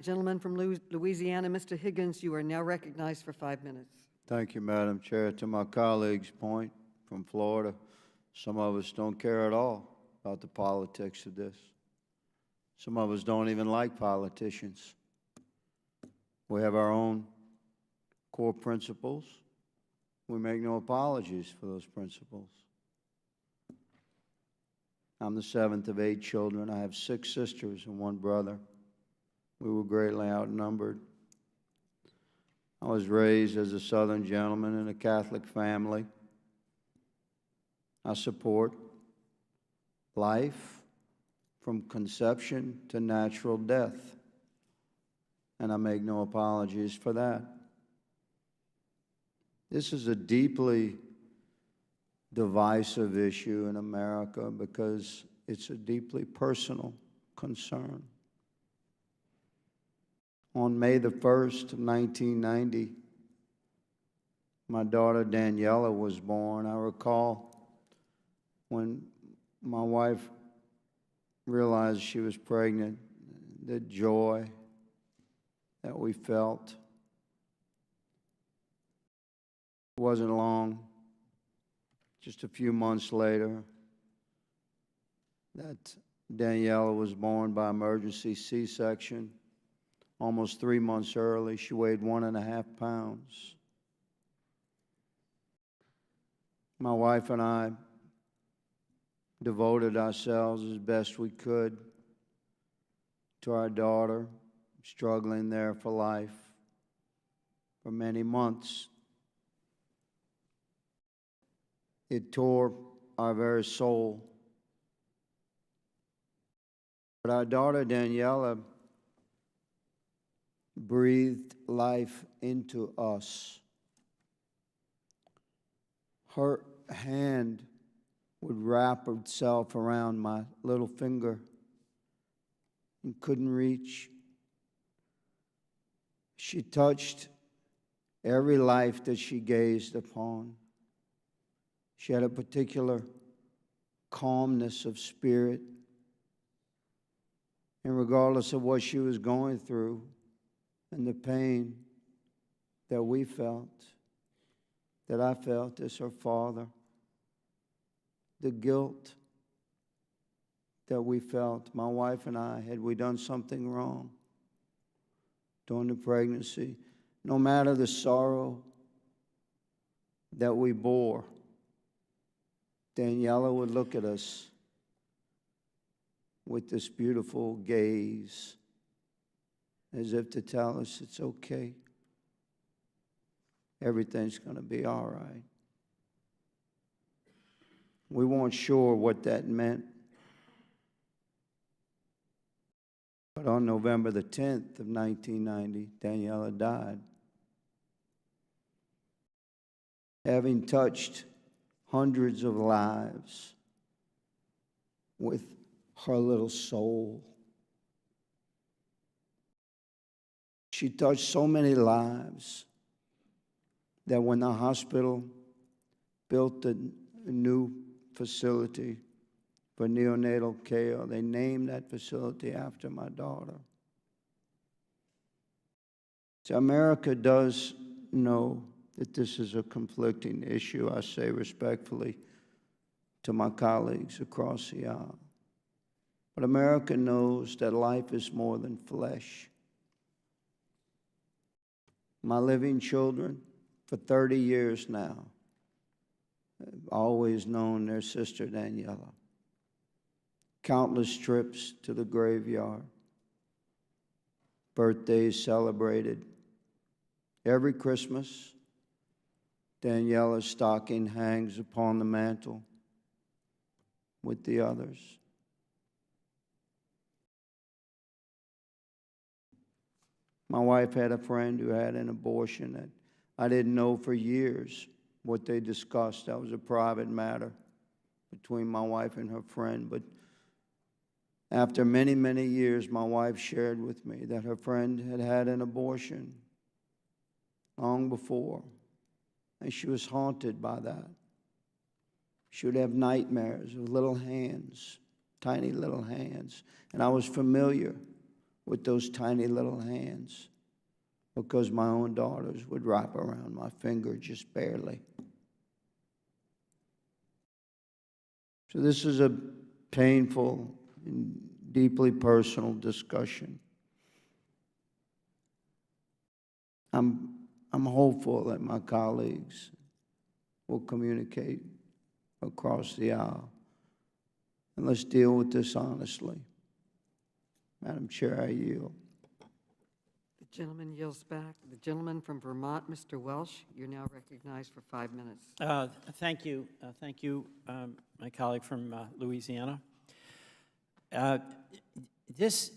Gentleman from Louisiana, Mr. Higgins, you are now recognized for 5 minutes. Thank you, Madam Chair. To my colleague's point from Florida, some of us don't care at all about the politics of this. Some of us don't even like politicians. We have our own core principles. We make no apologies for those principles. I'm the seventh of 8 children. I have 6 sisters and 1 brother. We were greatly outnumbered. I was raised as a Southern gentleman in a Catholic family. I support life from conception to natural death, and I make no apologies for that. This is a deeply divisive issue in America because it's a deeply personal concern. On May the 1st of 1990, my daughter Daniela was born. I recall when my wife realized she was pregnant, the joy that we felt. It wasn't long, just a few months later, that Daniela was born by emergency C-section. Almost 3 months early, she weighed 1.5 pounds. My wife and I devoted ourselves as best we could to our daughter, struggling there for life for many months. It tore our very soul. But our daughter Daniela breathed life into us. Her hand would wrap itself around my little finger and couldn't reach. She touched every life that she gazed upon. She had a particular calmness of spirit, and regardless of what she was going through, and the pain that we felt, that I felt as her father, the guilt that we felt, my wife and I, had we done something wrong during the pregnancy, no matter the sorrow that we bore, Daniela would look at us with this beautiful gaze, as if to tell us it's okay. Everything's going to be all right. We weren't sure what that meant. But on November the 10th of 1990, Daniela died. Having touched hundreds of lives with her little soul. She touched so many lives that when the hospital built a new facility for neonatal care, they named that facility after my daughter. So America does know that this is a conflicting issue, I say respectfully to my colleagues across the aisle. But America knows that life is more than flesh. My living children, for 30 years now, have always known their sister Daniela. Countless trips to the graveyard, birthdays celebrated. Every Christmas, Daniela's stocking hangs upon the mantle with the others. My wife had a friend who had an abortion that I didn't know for years what they discussed. That was a private matter between my wife and her friend. But after many, many years, my wife shared with me that her friend had had an abortion long before, and she was haunted by that. She would have nightmares of little hands, tiny little hands, and I was familiar with those tiny little hands, because my own daughters would wrap around my finger just barely. So this is a painful and deeply personal discussion. I'm hopeful that my colleagues will communicate across the aisle. And let's deal with this honestly. Madam Chair, I yield. The gentleman yields back. The gentleman from Vermont, Mr. Welsh, you're now recognized for 5 minutes. Thank you. Thank you, my colleague from Louisiana. This